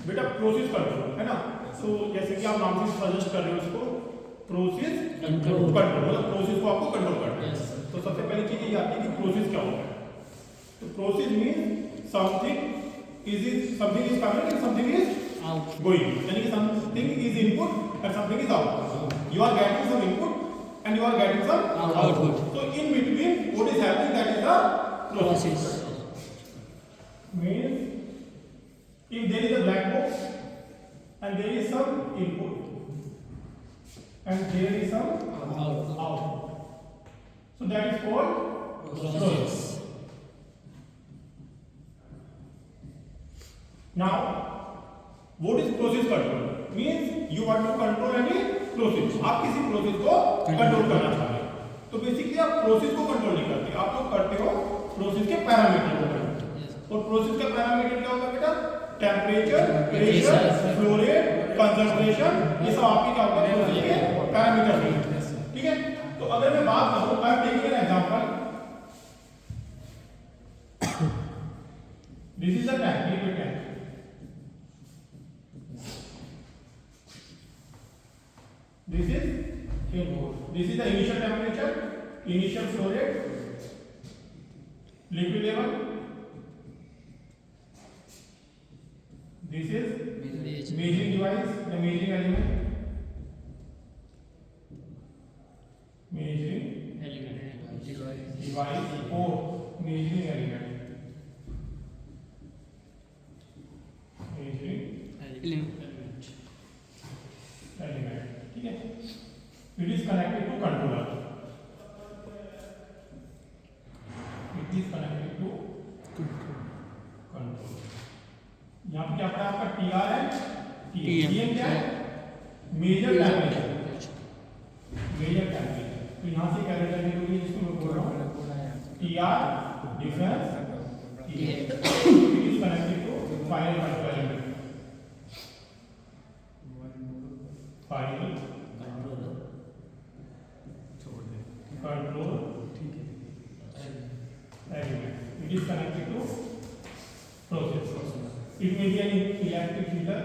बेटा process control है ना। तो जैसे कि आप नाम से सजेस्ट कर रहे हो इसको प्रोसेस कंट्रोल, मतलब प्रोसेस को आपको कंट्रोल करना है। तो सबसे पहली चीज ये आती है कि प्रोसेस क्या होता है। तो process means something is coming and something is out, going, यानी कि something is input and something is out. You are getting some input and you are getting some output. So in between what is happening, that is the process. Means if there is a black box and there is some input and there is some output, so that is called process. Now what is process control? Means you want to control any process. आप किसी process को control करना चाहते हैं, तो basically आप process को control नहीं करते, आप तो करते हो प्रोसेस के पैरामीटर को कंट्रोल। और प्रोसेस का पैरामीटर क्या होता है बेटा? Temperature, pressure, flow rate, concentration, ये सब आपके क्या होता है प्रोसेस के पैरामीटर हैं। ठीक है, तो अगर मैं बात करूं, आई am taking an example, this is a tank, liquid tank. This is input. This is the initial temperature, initial flow rate, liquid level. This is measuring device, the measuring element. Measuring device or measuring element. Measuring element. ठीक है, it is connected to controller. It is connected to controller. यहाँ पे क्या पड़ा आपका TR है, TM क्या है? Major temperature, major temperature. तो यहाँ से कैलकुलेट करने के लिए जिसको मैं बोल रहा हूँ TR difference TM, it is connected to final control element. Final control element. It is connected to process. It may be an electric heater,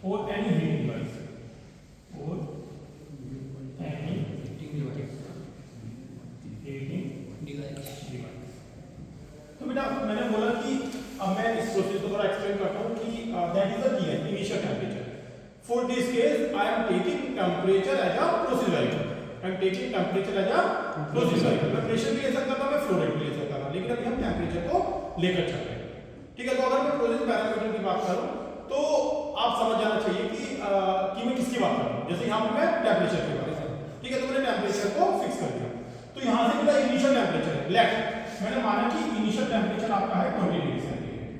or any heating device, or any heating device. तो बेटा मैंने बोला कि अब मैं इस process को थोड़ा एक्सप्लेन करता हूँ कि that is the key initial temperature. For this case I am taking temperature as a process variable, I am taking temperature as a process variable. मैं प्रेशर भी ले सकता था, मैं फ्लो रेट भी ले सकता था, लेकिन अभी हम टेम्परेचर को लेकर चल रहे हैं। ठीक है, तो अगर मैं प्रोसेस पैरामीटर की बात करूँ तो आप समझ जाना चाहिए कि मैं किसकी बात कर रहा हूँ। जैसे यहाँ पे मैं टेम्परेचर की बात कर रहा हूँ, ठीक है, तो मैंने टेम्परेचर को फिक्स कर दिया। तो यहाँ से मेरा इनिशियल टेम्परेचर है, लेट मैंने माना कि इनिशियल टेम्परेचर आपका है 20 डिग्री सेंटीग्रेड,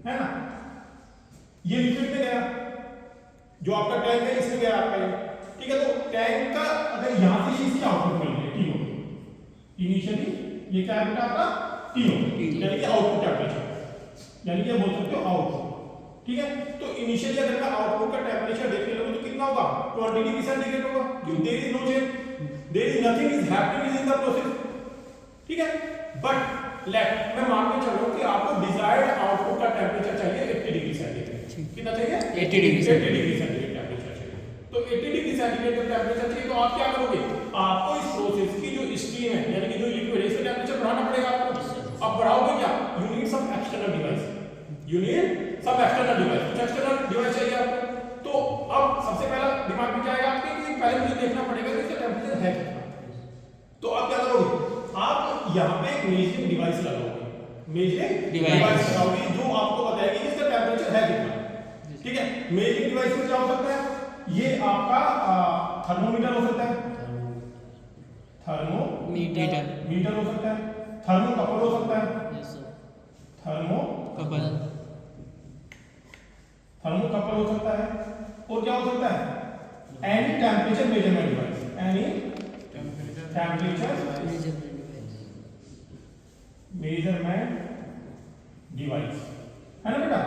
है ना। ये लिक्विड में गया, जो आपका टैंक है इसमें गया आपका ये, ठीक है। तो टैंक का अगर यहां से इसकी आउटपुट मिल गई टीओ, इनिशियली ये क्या है बेटा आपका टीओ, यानी कि आउटपुट टेम्परेचर, यानी कि बोल सकते हो आउटपुट। ठीक है, तो इनिशियली अगर मैं आउटपुट का टेम्परेचर देखने लगूं तो कितना होगा? 20 डिग्री सेंटीग्रेड होगा, क्योंकि there is no change, there is nothing is happening in the process. ठीक है, बट लेट मैं मान के चल रहा हूं कि आपको डिजायर्ड आउटपुट का टेम्परेचर चाहिए 80 डिग्री सेंटीग्रेड। कितना चाहिए? 80 डिग्री सेंटीग्रेड टेम्परेचर चाहिए। तो 80 डिग्री सेंटीग्रेड का टेम्परेचर चाहिए, तो आप क्या करोगे? आपको इस प्रोसेस की जो स्ट्रीम है, यानी कि जो लिक्विड है, इसका टेम्परेचर बढ़ाना पड़ेगा आपको। अब बढ़ाओगे क्या? You need some external device, you need some external device, कुछ एक्सटर्नल डिवाइस चाहिए आपको। तो अब सबसे पहला दिमाग में क्या आएगा आपके कि पहले मुझे देखना पड़ेगा कि इसका टेम्परेचर है कितना। तो आप क्या करोगे? आप यहाँ पे एक मेजरिंग डिवाइस लगाओगे, मेजरिंग डिवाइस लगाओगे जो आपको बताएगी कि इसका टेम्परेचर है कितना। ठीक है, मेजरिंग डिवाइस में क्या हो सकता है? ये आपका थर्मोमीटर हो सकता है, थर्मोमीटर हो सकता है, थर्मोकपल हो सकता है, थर्मोकपल हो सकता है, और क्या हो सकता है? Any temperature measurement device, any temperature measurement device, है ना बेटा।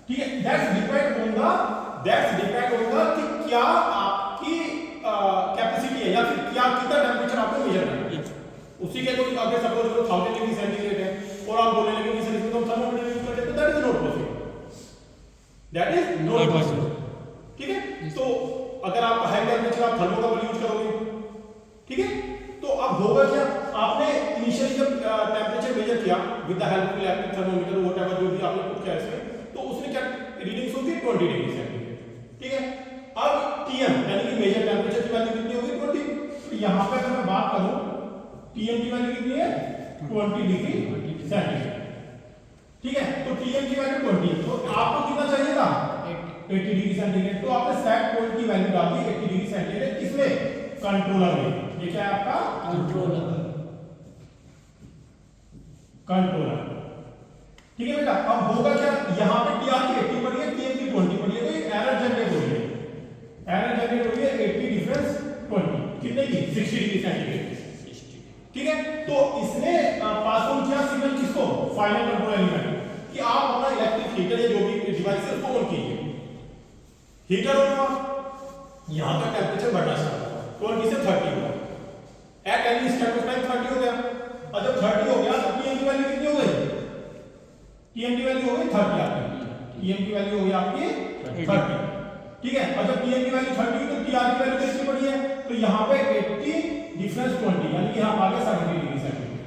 ठीक है, दैट्स डिपेंड ऑन द कि क्या आपकी कैपेसिटी है या फिर क्या कितना टेम्परेचर आपको मेजर करना है, उसी के अकॉर्डिंग अगर सपोज करो 1000 डिग्री सेंटीग्रेड है और आप बोलने लगे कि सर इसमें तो हम थर्मोमीटर यूज करते हैं, तो that is not possible, that is not possible. ठीक है, तो अगर आप हाई टेंपरेचर आप थर्मोकपल यूज करोगे, ठीक है, तो अब होगा क्या, आपने इनिशियली जब टेंपरेचर मेजर किया with the help of electric thermometer whatever जो भी आपने पुट किया इसमें, तो उसने क्या रीडिंग्स होगी 20 डिग्री सेंटीग्रेड। ठीक है, अब टीएम यानी कि मेजर टेंपरेचर की वैल्यू कितनी होगी 20। तो यहां पे अगर मैं बात करूं टीएम की वैल्यू कितनी है 20 डिग्री सेंटीग्रेड। ठीक है, तो टीएम की वैल्यू 20, तो आपको कितना चाहिए था 80 डिग्री सेंटीग्रेड। तो आपने सेट पॉइंट की वैल्यू डाल दी 80 डिग्री सेंटीग्रेड, किसमें कंट्रोलर में। ये क्या है आपका कंट्रोलर। ठीक है बेटा, अब होगा क्या, यहां पे टीआर की 80 पड़ी है, टीएम की 20 पड़ी है, तो एक एरर जनरेट हो रही है, एरर जनरेट हो रही है 80 डिफरेंस 20 कितने की 60 डिग्री सेंटीग्रेड। ठीक है, तो इसने पास ऑन किया सिग्नल किसको, फाइनल कंट्रोल एलिमेंट, कि आप अपना इलेक्ट्रिक हीटर या जो भी डिवाइस है उसको ऑन कीजिए। हीटर ऑन हुआ, यहां का टेंपरेचर बढ़ना स्टार्ट हुआ, 20 से 30 हुआ, at any step of time 30 हो गया, और जब 30 हो गया तो टीएम की वैल्यू कितनी हो गई, टीएम की वैल्यू हो गई 30 आपकी, टीएम की वैल्यू हो गई आपकी 30। ठीक है, और जब टीएम की वैल्यू 30 तो टीआर की वैल्यू कितनी पड़ी है, तो यहां पे 80 डिफरेंस 20 यानी कि यहां आ गया 70 डिग्री सेंटीग्रेड।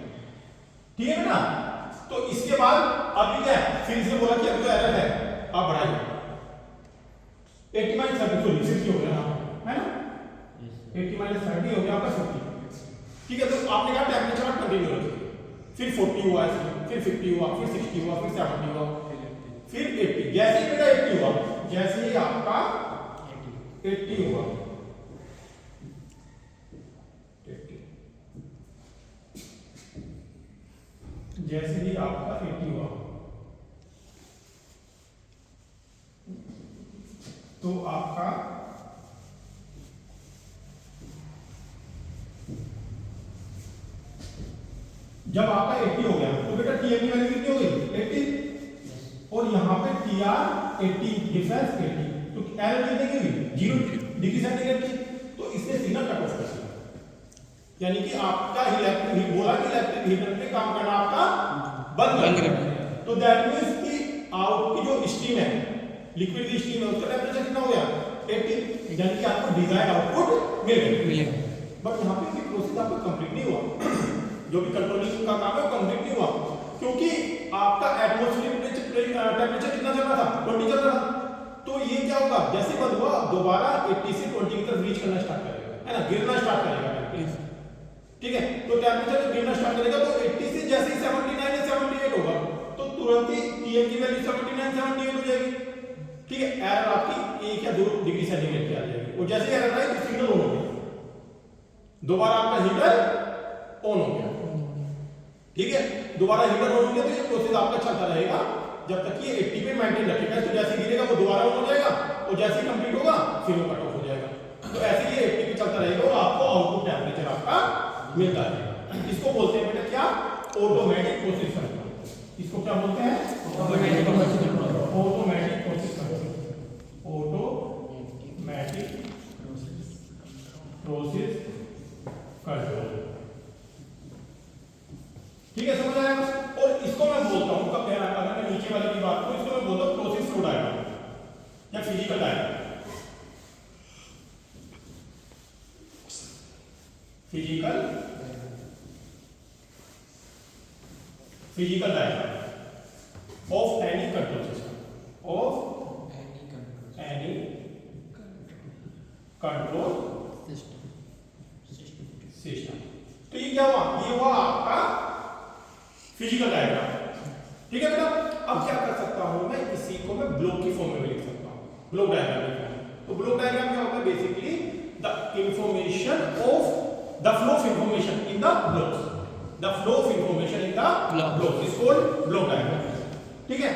ठीक है बेटा, तो इसके बाद अभी क्या है, फिर से बोला कि अभी तो एरर है, आप बढ़ाइए 80 माइनस 30 सॉरी 60 हो गया ना, है ना, 80 माइनस 30 हो गया आपका 50। ठीक है, तो आपने कहा टेंपरेचर आप कंटिन्यू रखिए, फिर 40 हुआ, फिर 50 हुआ, फिर 60 हुआ, फिर 70 हुआ, फिर 80। जैसे ही बेटा 80 हुआ, जैसे ही आपका 80 हुआ, 80 जैसे ही आपका 80 हुआ तो आपका जब आपका 80 हो गया तो बेटा टीएम की वैल्यू कितनी हो गई 80, और यहां पे टीआर 80 डिफरेंस 80, तो एरर कितने की हुई 0 डिग्री सेंटीग्रेड की। तो इसने सिग्नल कट ऑफ कर दिया, यानी कि आपका इलेक्ट्रिक बोला कि इलेक्ट्रिक हीटर पे काम करना आपका बंद कर दिया। तो दैट मींस कि आउट की जो स्टीम है, लिक्विड की स्टीम है, उसका टेंपरेचर कितना हो गया 80, यानी कि आपको डिजायर्ड आउटपुट मिल गया। बट यहां पे प्रोसेस आपका कंप्लीट नहीं हुआ, जो भी कंट्रोलिंग का काम है वो कंप्लीट नहीं हुआ, क्योंकि आपका एटमॉस्फेरिक टेंपरेचर कितना चल रहा था 20 चल रहा था। तो ये क्या होगा, जैसे बंद हुआ दोबारा 80 से 20 की तरफ रीच करना स्टार्ट करेगा, है ना, गिरना स्टार्ट करेगा टेंपरेचर। ठीक है, तो टेंपरेचर जब गिरना स्टार्ट करेगा तो 80 से जैसे ही 79 या 78 होगा तो तुरंत ही टीएम की वैल्यू 79 78 हो जाएगी। ठीक है, एरर आपकी 1 या 2 डिग्री सेंटीग्रेड की आ जाएगी, और जैसे ही एरर आई तो सिग्नल ऑन हो गया, दोबारा आपका हीटर ऑन हो गया। ठीक है, दोबारा हीटर ऑन हो गया तो ये प्रोसेस आपका चलता रहेगा जब तक ये 80 पे मेंटेन रखेगा। तो जैसे गिरेगा वो दोबारा ऑन हो जाएगा, और जैसे ही कंप्लीट होगा फिर वो कट ऑफ हो जाएगा। तो ऐसे ये 80 पे चलता रहेगा और आपको आउटपुट टेंपरेचर आपका मिलता रहेगा। इसको बोलते हैं बेटा क्या, ऑटोमेटिक प्रोसेस कंट्रोल। इसको क्या बोलते हैं, automatic process control, automatic process control, automatic process control. ठीक है, समझ आया। और इसको मैं बोलता हूं, कब अगर मैं नीचे वाले की बात करूं, इसको मैं बोलता हूं प्रोसेस फ्लो डायग्राम या physical diagram. Physical diagram of any control system, of any control system. तो ये क्या हुआ, ये हुआ आपका फिजिकल डायग्राम। ठीक है बेटा, अब क्या कर सकता हूं मैं, इसी को मैं ब्लॉक की फॉर्म में लिख सकता हूं, ब्लॉक डायग्राम में। तो ब्लॉक डायग्राम क्या होता है, basically the information of the flow of information in the blocks, the flow of information in the block is called block diagram. ठीक है,